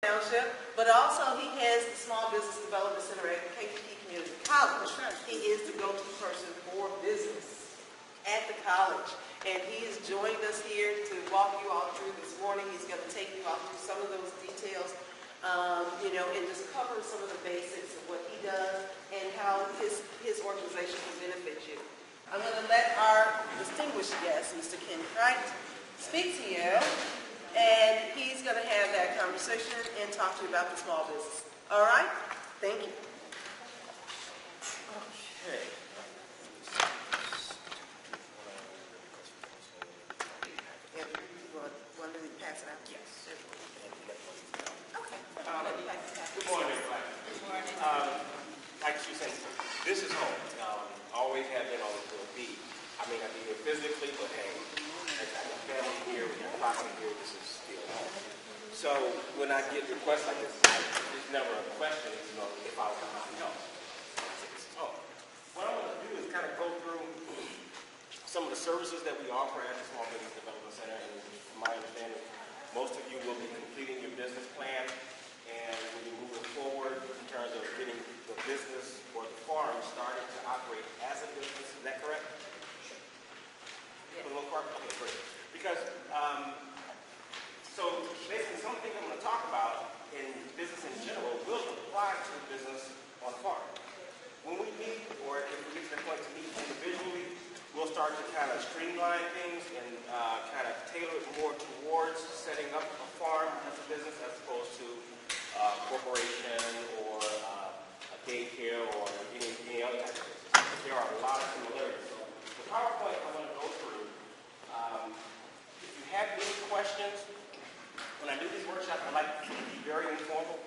Township, but also he has the Small Business Development Center at KPP Community College. He is the go-to person for business at the college. And he has joined us here to walk you all through this morning. He's going to take you all through some of those details, and just cover some of the basics of what he does and how his organization can benefit you. I'm going to let our distinguished guest, Mr. Ken Crite, speak to you, and he's going to have that conversation and talk to you about the small business. All right? Thank you. Okay. Want to pass it out? Yes. Okay. Good morning, everybody. Good morning. Like she said, this is home. Always have been, always will be. I may not be here physically, but hey, I got my family here, we got property here, this is still home. So when I get requests like this, it's never a question, if I was to help. This is home. What I want to do is kind of go through some of the services that we offer at the Small Business Development Center, and from my understanding, most of you will be completing your business plan, and we'll be moving forward in terms of getting the business or the farm started to operate as a business. Is that correct? Sure. For the most part? Okay, great. Because, so basically some of the things I'm going to talk about in business in general will apply to business on a farm. When we meet, or if we get to the point to meet individually, we'll start to kind of streamline things and kind of tailor it more towards setting up a farm as a business as opposed to a corporation or a daycare or any other type of business. There are a lot of similarities. So the PowerPoint I want to go through, if you have any questions, when I do these workshops, I like to be very informal.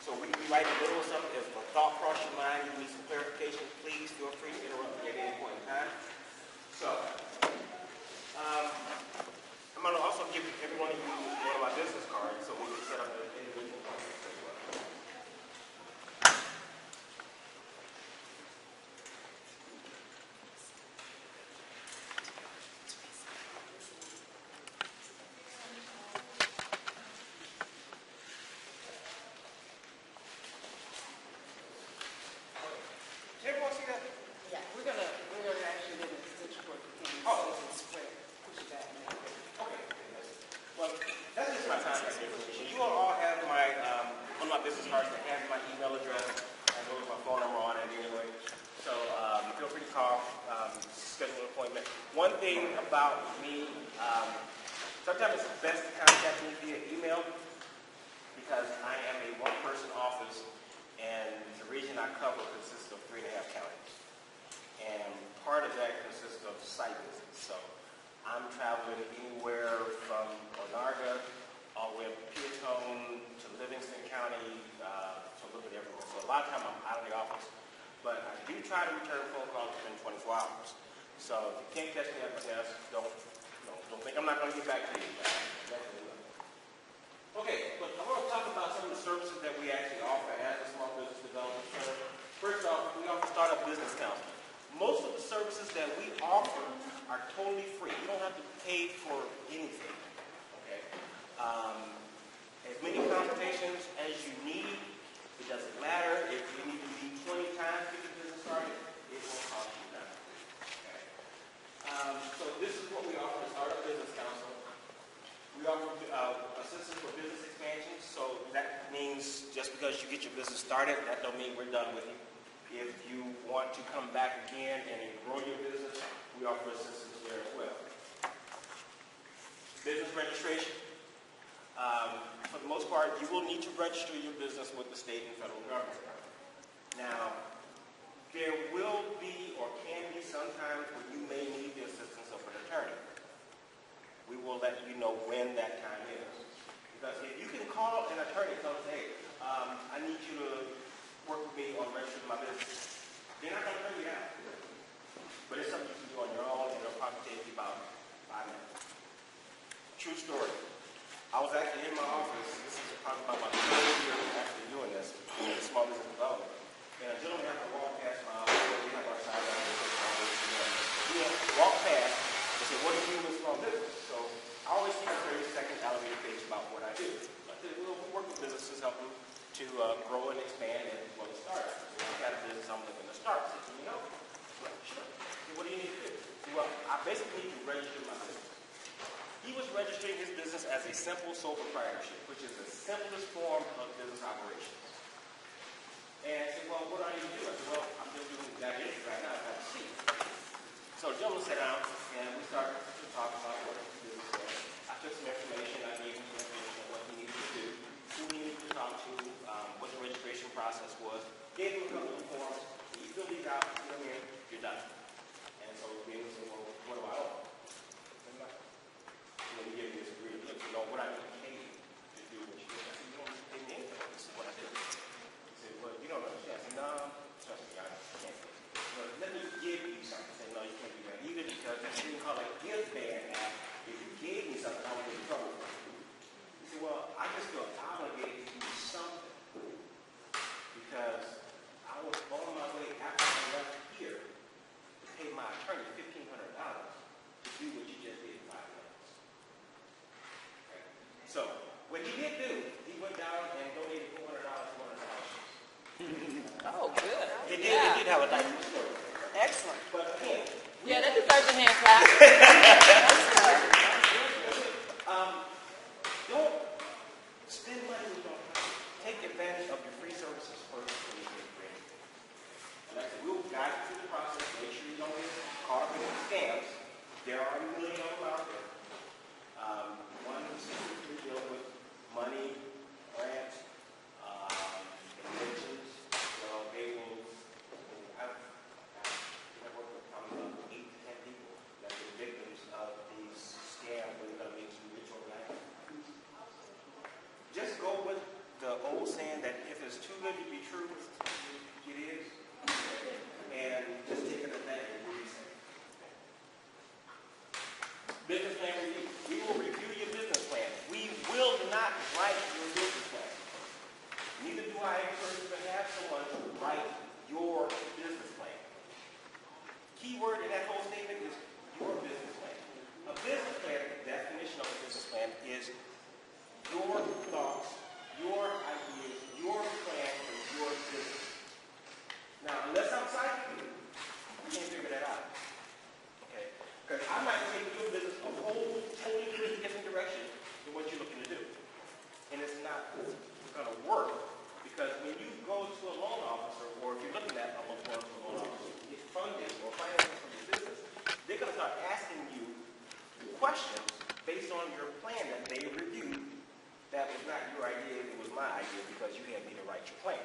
So we write a little something. If a thought crosses your mind, you need some clarification, please feel free to interrupt me at any point in time. So, I'm going to also give every one of you one of my business cards so we can set up the individual cards as well. Did everyone see that? Yeah, we're gonna actually do this for square. Push it back. Okay. Well, that's just my contact information. You all have my one of my business cards that has my email address as well as my phone number on it anyway. So feel free to call, schedule an appointment. One thing about me, sometimes it's best to contact me via email because I am a one-person office, and the region I cover consists of 3.5 counties. And part of that consists of site visits. So I'm traveling anywhere from Onarga all the way up to Peatone to Livingston County, to a little bit everywhere. So a lot of time I'm out of the office. But I do try to return phone calls within 24 hours. So if you can't catch me at my desk, don't think I'm not going to get back to you. Okay, but I want to talk about some of the services that we actually offer as a Small Business Development Center. First off, we offer startup business counseling. Most of the services that we offer are totally free. You don't have to pay for anything. Okay? As many consultations as you need, it doesn't matter. If you need to meet 20 times to get your business started, it won't cost you nothing. Okay? So this is what we offer as startup business counseling. We offer assistance for business expansion. So that means just because you get your business started, that don't mean we're done with you. If you want to come back again and grow your business, we offer assistance there as well. Business registration. For the most part, you will need to register your business with the state and federal government. Now, there will be or can be some times when you may need the assistance of an attorney. We will let you know when that time is. Because if you can call an attorney and tell us, hey, I need you to work with me on registering my business, they're not going to turn you down. But it's something you can do on your own, and it'll probably take you about 5 minutes. True story. I was actually in my office, this is probably about my 3rd year actually doing this, small business development. And a gentleman had to walk past my office, we have our side out there, he walked past and said, what do you do with small business? So I always keep a 30-second elevator pitch about what I do. I said, well, we work with business to grow and expand and well, to start. So I got a business I'm looking to start. So, you know, well, sure. So what do you need to do? Well, I basically need to register my business. He was registering his business as a simple sole proprietorship, which is the simplest form of business operations. And I said, well, what do I need to do? I said, well, I'm just doing exactly this right now. I have a seat. So the gentleman sat down, and we started to talk about what his business was. I took some information. I gave him some information on what he needed to do, who he needed to talk to, what the registration process was. Gave him a couple of forms. You fill these out, you know, you're done. And so we said, well, what do I owe? And then he gave me this agreement. Look, you know, what I need to pay you to do what you do. I said, you don't need to pay me anything. This is what I do. He said, well, you don't understand. I said, no, trust me, I can't. Well, let me give you something. I said, no, you can't do that either because that's what we call a gift band. Now, if you gave me something, I would get in trouble. He said, well, I just feel obligated to do something because I was on my way after I left here to pay my attorney $1,500 to do what you just did in 5 minutes. Okay. So, what he did do, he went down and donated $400 to one of the houses. Oh, good. It did have a dynamic story. Excellent. But again, Yeah, that deserves a hand clap. don't spend money you don't have. Take advantage of your free services first before you get ready. Like I said, we'll guide you through the process. Make sure you don't get caught up in the scams. There are a million of them out there. One is to deal with money, grants, conventions. Well, they will. I've worked with probably about 8 to 10 people that are victims of these scams where they're going to make you rich overnight. Just go with the old saying that if it's too good to be true, it is. And just take it as that and do it. Business plan review. We will review your business plan. We will not write your business plan. Neither do I encourage you to have someone to write your business plan. Key word in that whole statement is your business plan. A business plan, the definition of a business plan is your thoughts, your ideas, your plan for your business. Now, unless I'm psychic, you can't figure that out. Okay? Because I might take your business a whole totally different direction than what you're looking to do. And it's not going to work because when you go to a loan officer or if you're looking at almost going to a loan officer, get funding or financing from your business, they're going to start asking you questions based on your plan that they reviewed. That was not your idea, it was my idea because you had me to write your plan.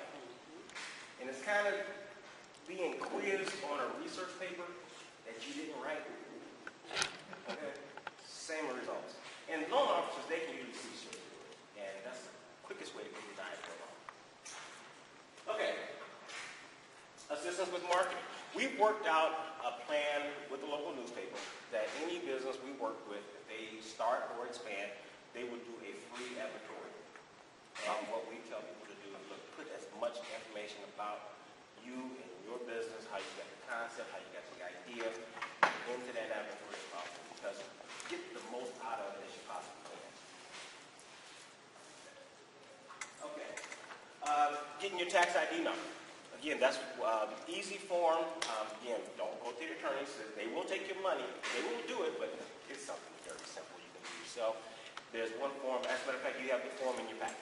And it's kind of being quizzed on a research paper that you didn't write. Okay? Same results. And loan officers, they can use research. And that's the quickest way to get your diet for a loan. Okay. Assistance with marketing. We've worked out a plan with the local newspaper that any business we work with, if they start or expand, they would do a free advertorial. And what we tell people to do is look, put as much information about you and your business, how you got the concept, how you got the idea into that advertorial as possible because get the most out of it as you possibly can. Okay. Getting your tax ID number. Again, that's easy form. Again, don't go to your attorney. They will take your money. They will do it, but it's something very simple you can do yourself. There's one form. As a matter of fact, you have the form in your packet.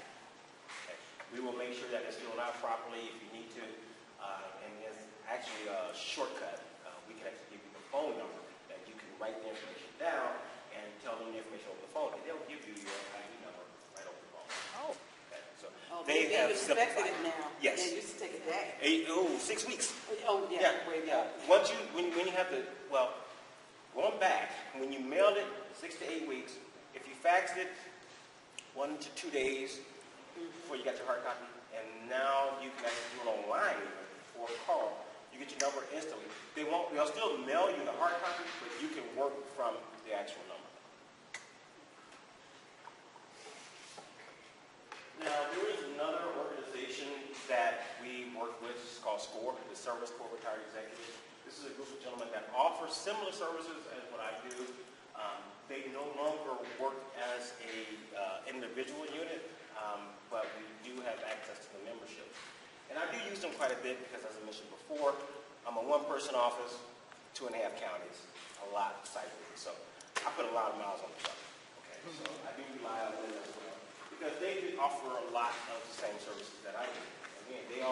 Okay. We will make sure that it's filled out properly if you need to. And there's actually a shortcut. We can actually give you the phone number that you can write the information down and tell them the information over the phone. And they'll give you your ID number right over the phone. Oh. Okay. So They have expected it now. Yes. They used to take a day. 6 weeks. Oh, yeah. Way back. Once when you have the, going back, when you mailed it, 6 to 8 weeks. If you faxed it, 1 to 2 days before you got your hard copy, and now you can actually do it online or call. You get your number instantly. They'll still mail you the hard copy, but you can work from the actual number. Now, there is another organization that we work with. It's called SCORE, the Service Corps Retired Executives. This is a group of gentlemen that offer similar services as what I do. They no longer work as a individual unit, but we do have access to the used them quite a bit because, as I mentioned before, I'm a one-person office, 2.5 counties, a lot of site visits. So I put a lot of miles on the truck. Okay, so I do rely on them as well because they do offer a lot of the same services that I do. Again, they all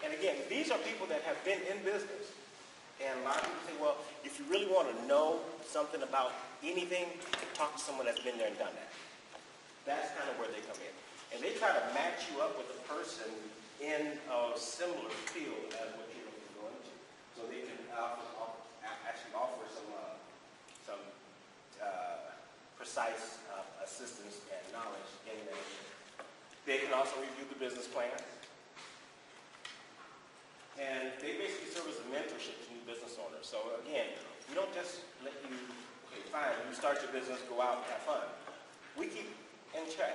and again, these are people that have been in business. And a lot of people say, well, if you really want to know something about anything, talk to someone that's been there and done that. That's kind of where they come in. And they try to match you up with a person in a similar field as what you're looking to go into. So they can actually offer some precise assistance and knowledge in that. They can also review the business plan. And they basically serve as a mentorship to new business owners. So again, we don't just let you, okay, fine, you start your business, go out and have fun. We keep in check,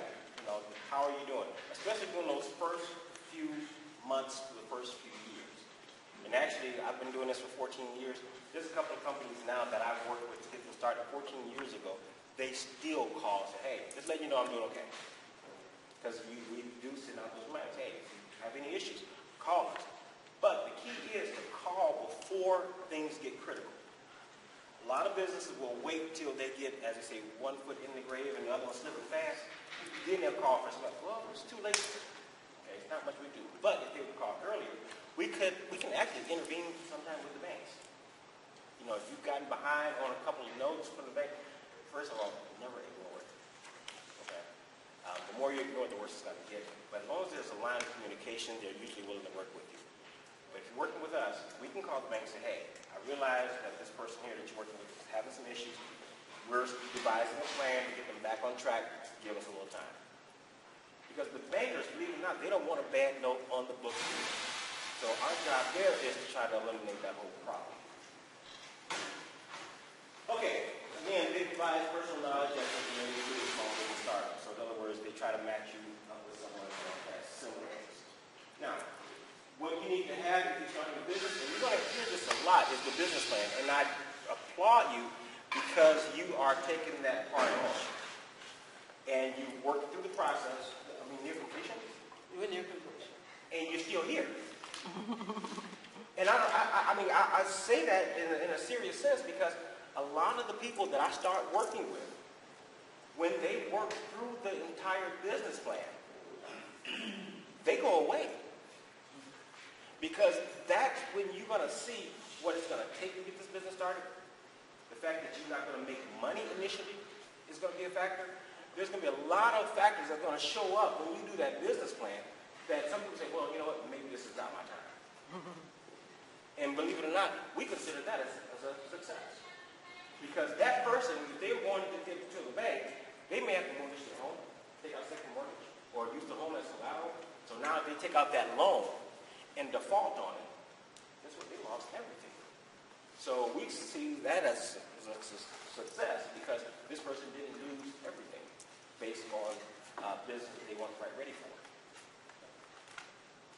how are you doing? Especially during those first few months to the first few years. And actually, I've been doing this for 14 years. There's a couple of companies now that I've worked with that started 14 years ago. They still call and say, hey, just let you know I'm doing okay. Because we do send out those reminders. Hey, if you have any issues, call us. But the key is to call before things get critical. A lot of businesses will wait till they get, as they say, one foot in the grave and the other one slipping fast. Then they'll call for something. Well, it's too late. Okay, it's not much we do. But if they would call earlier, we can actually intervene sometime with the banks. If you've gotten behind on a couple of notes from the bank, first of all, never ignore it. Okay. The more you ignore it, the worse it's going to get. But as long as there's a line of communication, they're usually willing to work with you. But if you're working with us, we can call the bank and say, hey, I realize that this person here that you're working with is having some issues. We're devising a plan to get them back on track. Give us a little time. Because the bankers, believe it or not, they don't want a bad note on the books. So our job there is to try to eliminate that whole problem. Okay, again, they provide personal knowledge that you need to do small business startup. So in other words, they try to match you up with someone that has similar interests. Now, what you need to have if you're starting a business, and you're going to hear this a lot, is the business plan. And I applaud you because you are taking that part on. And you work through the process, near completion. You're near completion. And you're still here. And I say that in a serious sense because a lot of the people that I start working with, when they work through the entire business plan, they go away. Because that's when you're going to see what it's going to take to get this business started. The fact that you're not going to make money initially is going to be a factor. There's going to be a lot of factors that are going to show up when you do that business plan that some people say, well, you know what, maybe this is not my time. And believe it or not, we consider that as a success. Because that person, if they wanted to get to the bank, they may have to mortgage their home, take out a second mortgage, or use the home as collateral. So now if they take out that loan and default on it, that's what they lost everything. So we see that as a success because this person didn't lose everything based on business that they weren't quite ready for.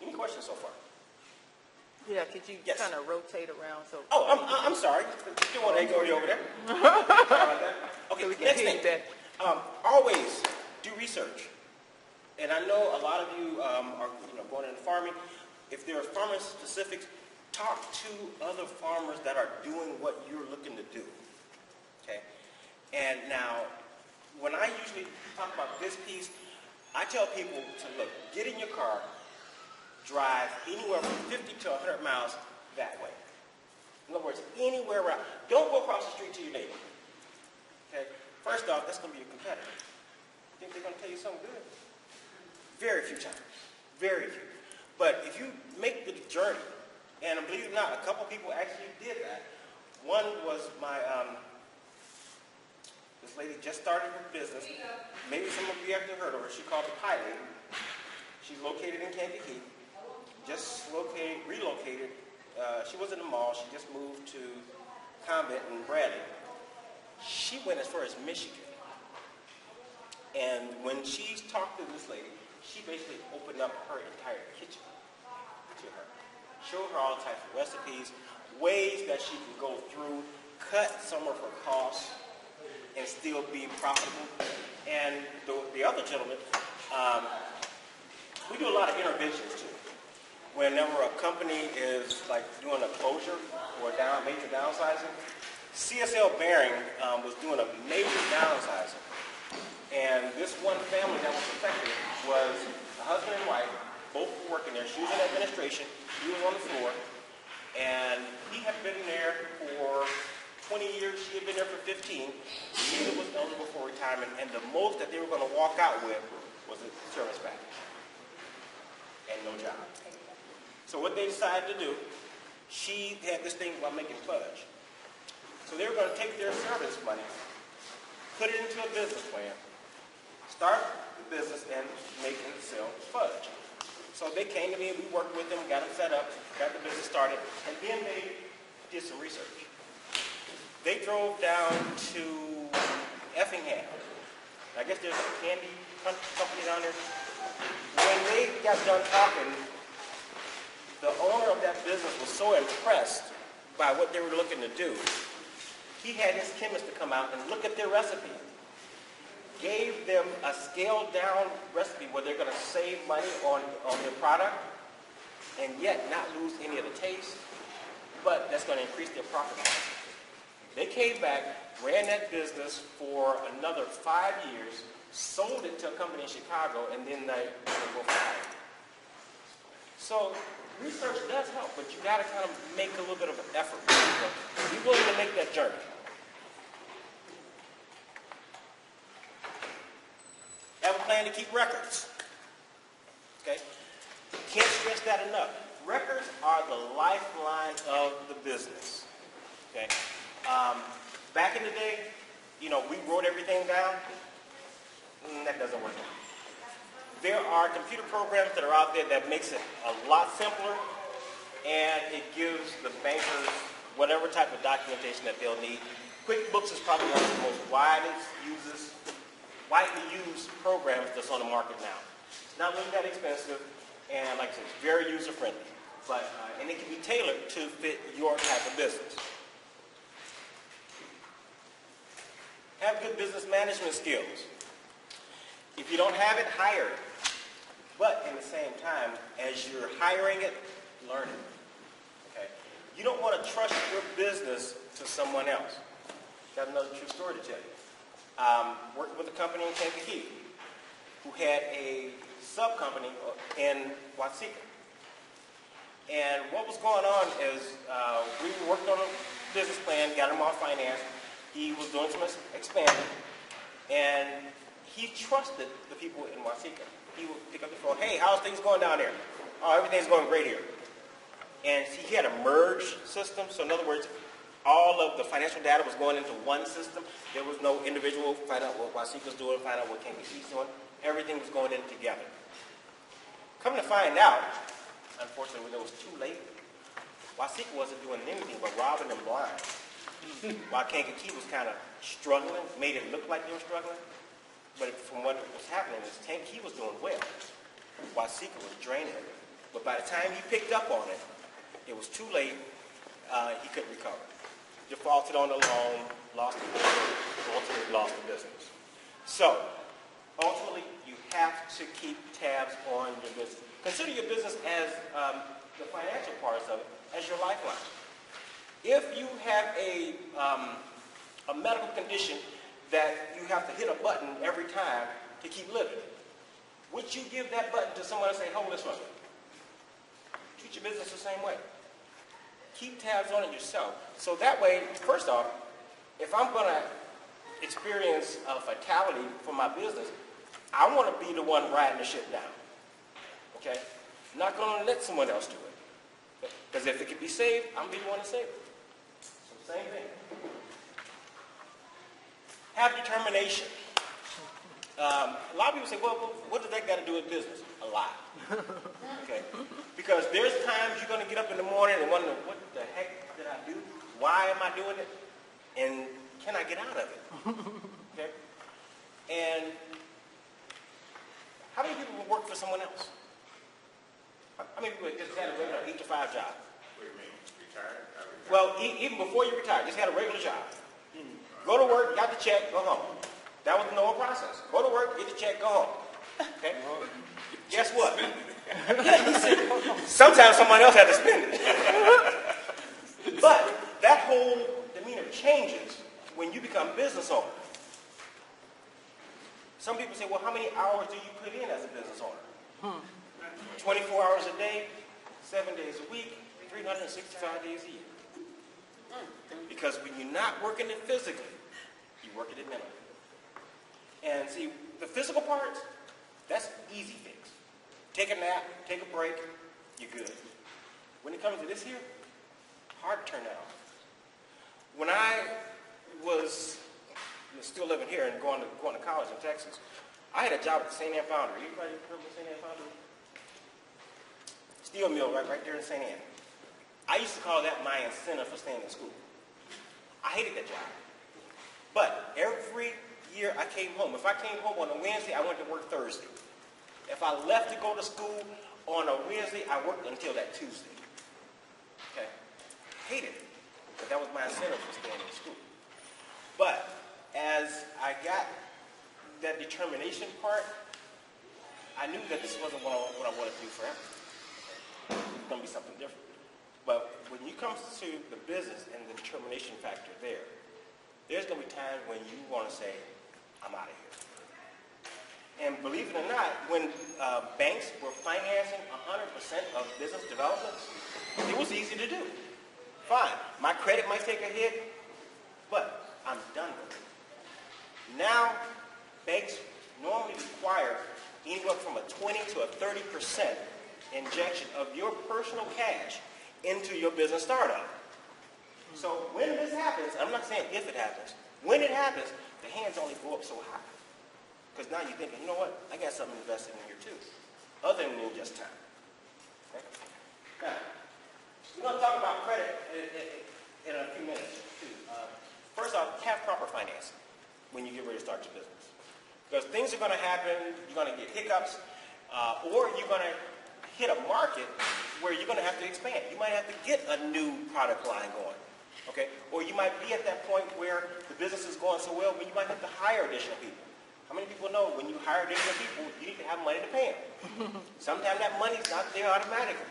Any questions so far? Yeah, could you kind of rotate around so? Oh, I'm sorry. You want to go over there? Sorry about that. Okay, so we can next hear thing. Always do research. And I know a lot of you are going into farming. If there are farmer specifics, talk to other farmers that are doing what you're looking to do. Okay? And now, when I usually talk about this piece, I tell people to look, get in your car, drive anywhere from 50 to 100 miles that way. In other words, anywhere around. Don't go across the street to your neighbor. Okay? First off, that's going to be your competitor. You think they're going to tell you something good? Very few times. Very few. But if you make the journey, and believe it or not, a couple people actually did that. One was my, this lady just started her business. Maybe some of you actually heard of her. She called the Pie Lady. She's located in Kankakee. Just relocated. She was in the mall. She just moved to Convent in Bradley. She went as far as Michigan. And when she talked to this lady, she basically opened up her entire kitchen to her. Showed her all types of recipes, ways that she can go through, cut some of her costs, and still be profitable. And the other gentleman, we do a lot of interventions too. whenever a company is like doing a closure or a major downsizing, CSL Bearing was doing a major downsizing. And this one family that was affected was a husband and wife, both were working there. She was in administration, he was on the floor, and he had been there for 20 years, she had been there for 15. Neither was eligible for retirement, and the most that they were going to walk out with was a service package and no job. So what they decided to do, she had this thing about making fudge. So they were going to take their service money, put it into a business plan, start the business, and make and sell fudge. So they came to me, we worked with them, got them set up, got the business started, and then they did some research. They drove down to Effingham. I guess there's a candy company down there. When they got done talking, the owner of that business was so impressed by what they were looking to do, he had his chemist to come out and look at their recipe. Gave them a scaled down recipe where they're going to save money on their product and yet not lose any of the taste, but that's going to increase their profit margin. They came back, ran that business for another 5 years, sold it to a company in Chicago, and then they go fly. So research does help, but you got to kind of make a little bit of an effort. Be willing to make that journey. Have a plan to keep records. Okay? Can't stress that enough. Records are the lifeline of the business. Okay? Back in the day, we wrote everything down. That doesn't work. There are computer programs that are out there that makes it a lot simpler, and it gives the bankers whatever type of documentation that they'll need. QuickBooks is probably one of the most widely used programs that's on the market now. It's not really that expensive, and like I said, it's very user-friendly. And it can be tailored to fit your type of business. Have good business management skills. If you don't have it, hire it. But in the same time, as you're hiring it, learn it. Okay? You don't want to trust your business to someone else. Got another true story to tell you. Worked with a company in Kankakee who had a sub-company in Watsika. And what was going on is we worked on a business plan, got him all financed. He was doing some expanding, and he trusted the people in Watsika. He would pick up the phone, hey, how's things going down there? Oh, everything's going great here. And he had a merge system, so in other words, all of the financial data was going into one system. There was no individual find out what Wasika's doing, find out what Kankakee's doing. Everything was going in together. Come to find out, unfortunately, when it was too late, Wasika wasn't doing anything but robbing them blind. While Kankakee was kind of struggling, made it look like they were struggling. But from what was happening is Kankakee was doing well. Wasika was draining it. But by the time he picked up on it, it was too late. He couldn't recover. Defaulted on the loan, lost the business, ultimately lost the business. So, ultimately, you have to keep tabs on your business. Consider your business as the financial parts of it as your lifeline. If you have a medical condition that you have to hit a button every time to keep living, would you give that button to someone and say, hold this for me? Treat your business the same way. Keep tabs on it yourself. So that way, first off, if I'm going to experience a fatality for my business, I want to be the one riding the ship down. Okay? I'm not going to let someone else do it. Because if it can be saved, I'm going to be the one to save it. So same thing. Have determination. A lot of people say, well, what does that got to do with business? A lot. Okay? Because there's times you're going to get up in the morning and wonder, what the heck did I do? Why am I doing it? And can I get out of it? Okay? And how many people would work for someone else? How many people just had a regular 8-to-5 job? What do you mean? Retired? Well, even before you retired, just had a regular job. Go to work, got the check, go home. That was the normal process. Go to work, get the check, go home. Okay? Guess what? Sometimes somebody else had to spend it. But that whole demeanor changes when you become business owner. Some people say, well, how many hours do you put in as a business owner? 24 hours a day, 7 days a week, 365 days a year. Because when you're not working it physically, you're working it mentally. And see, the physical parts, that's easy fix. Take a nap, take a break, you're good. When it comes to this here, hard to turn that off. When I was still living here and going to college in Texas, I had a job at the St. Anne Foundry. Anybody heard of the St. Anne Foundry? Steel mill right there in St. Anne. I used to call that my incentive for staying in school. I hated that job. But every year I came home. If I came home on a Wednesday, I went to work Thursday. If I left to go to school on a Wednesday, I worked until that Tuesday. Okay? Hated it. But that was my incentive for staying in school. But as I got that determination part, I knew that this wasn't what I wanted to do forever. It was going to be something different. But when you come to the business and the determination factor there's going to be times when you want to say, I'm out of here. And believe it or not, when banks were financing 100% of business developments, it was easy to do. Fine, my credit might take a hit, but I'm done with it. Now, banks normally require anywhere from a 20 to a 30% injection of your personal cash into your business startup. So when this happens, I'm not saying if it happens, when it happens, the hands only go up so high. Because now you're thinking, you know what, I got something invested in here too, other than just time. Okay? Now, we're going to talk about credit in a few minutes too. First off, have proper financing when you get ready to start your business. Because things are going to happen, you're going to get hiccups, or you're going to hit a market where you're going to have to expand. You might have to get a new product line going. Okay? Or you might be at that point where the business is going so well, but you might have to hire additional people. How many people know when you hire additional people, you need to have money to pay them? Sometimes that money's not there automatically.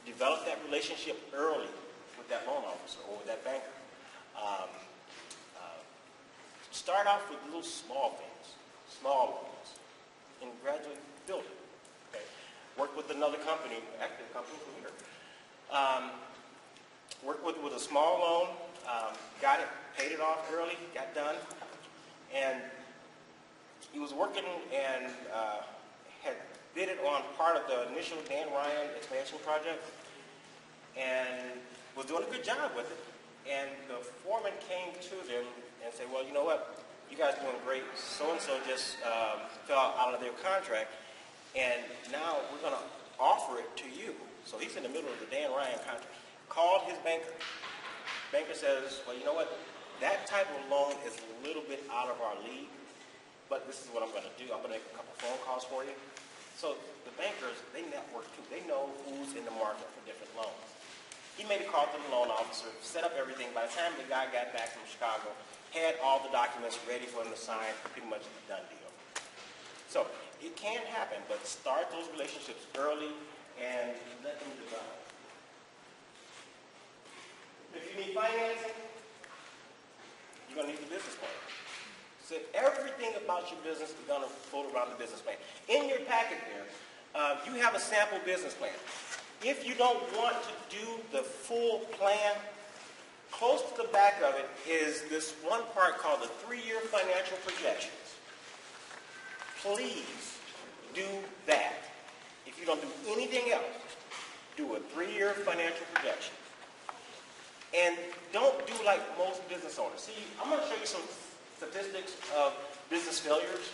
Develop that relationship early with that loan officer or with that banker. Start off with little small things, small loans, and gradually build it. Okay? Work with another company, active company from here. Worked with a small loan, got it, paid it off early, got done, and he was working and had bid it on part of the initial Dan Ryan expansion project, and was doing a good job with it. And the foreman came to them and said, well, you know what, you guys are doing great. So-and-so just fell out of their contract, and now we're going to offer it to you. So he's in the middle of the Dan Ryan contract. Called his banker. Banker says, well, you know what? That type of loan is a little bit out of our league, but this is what I'm going to do. I'm going to make a couple phone calls for you. So the bankers, they network too. They know who's in the market for different loans. He made a call to the loan officer, set up everything. By the time the guy got back from Chicago, had all the documents ready for him to sign, pretty much a done deal. So it can happen, but start those relationships early and let them develop. If you need financing, you're going to need the business plan. So everything about your business is going to float around the business plan. In your packet there, you have a sample business plan. If you don't want to do the full plan, close to the back of it is this one part called the 3-year financial projections. Please do that. If you don't do anything else, do a 3-year financial projection. And don't do like most business owners. See, I'm going to show you some statistics of business failures.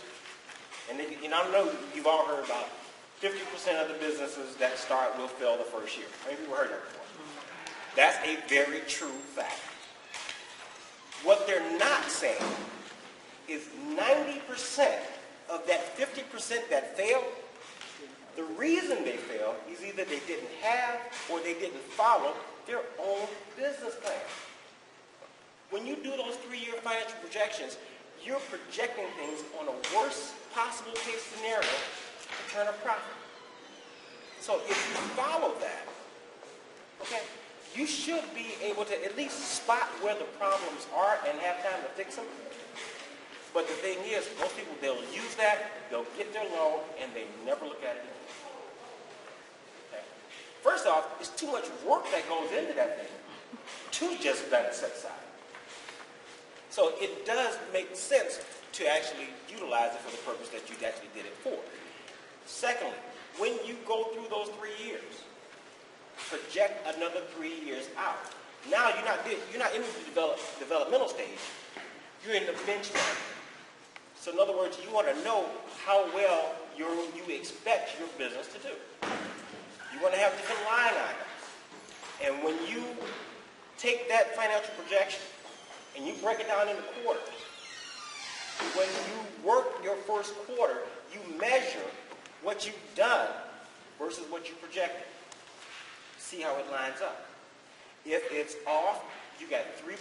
And I know you've all heard about 50% of the businesses that start will fail the first year. How many people heard that before? That's a very true fact. What they're not saying is 90% of that 50% that fail, the reason they fail is either they didn't have or they didn't follow their own business plan. When you do those 3-year financial projections, you're projecting things on a worst possible case scenario to turn a profit. So if you follow that, okay, you should be able to at least spot where the problems are and have time to fix them. But the thing is, most people, they'll use that, they'll get their loan, and they never look at it again. Okay? First off, it's too much work that goes into that thing to just let it set aside. So it does make sense to actually utilize it for the purpose that you actually did it for. Secondly, when you go through those 3 years, project another 3 years out. Now you're not in the developmental stage. You're in the benchmark. So in other words, you want to know how well you expect your business to do. You want to have different line items. And when you take that financial projection and you break it down into quarters, when you work your first quarter, you measure what you've done versus what you projected. See how it lines up. If it's off, you got 3